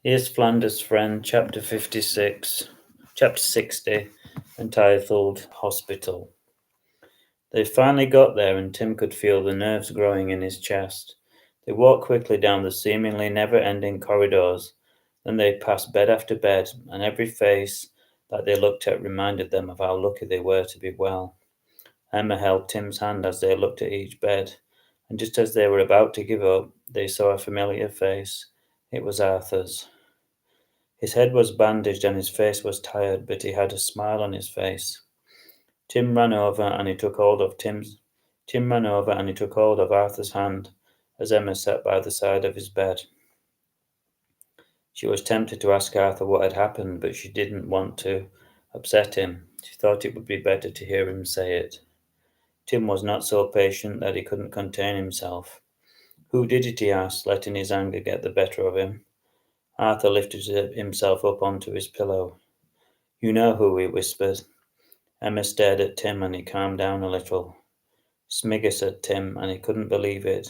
Here's Flanders' Friend, chapter 60, entitled Hospital. They finally got there, and Tim could feel the nerves growing in his chest. They walked quickly down the seemingly never ending corridors. Then they passed bed after bed, and every face that they looked at reminded them of how lucky they were to be well. Emma held Tim's hand as they looked at each bed, and just as they were about to give up, they saw a familiar face. It was Arthur's. His head was bandaged and his face was tired, but he had a smile on his face. Tim ran over and he took hold of Arthur's hand as Emma sat by the side of his bed. She was tempted to ask Arthur what had happened, but she didn't want to upset him. She thought it would be better to hear him say it. Tim was not so patient that he couldn't contain himself. Who did it? He asked, letting his anger get the better of him. Arthur lifted himself up onto his pillow. You know who, he whispered. Emma stared at Tim and he calmed down a little. Smigger, said Tim, and he couldn't believe it.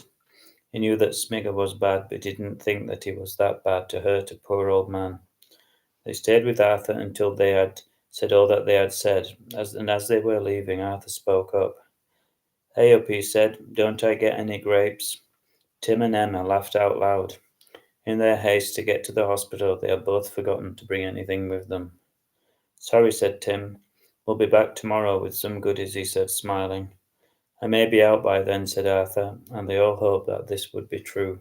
He knew that Smigger was bad, but he didn't think that he was that bad to hurt a poor old man. They stayed with Arthur until they had said all that they had said, and as they were leaving, Arthur spoke up. Hey up, he said, don't I get any grapes? Tim and Emma laughed out loud. In their haste to get to the hospital, they had both forgotten to bring anything with them. Sorry, said Tim. We'll be back tomorrow with some goodies, he said, smiling. I may be out by then, said Arthur, and they all hoped that this would be true.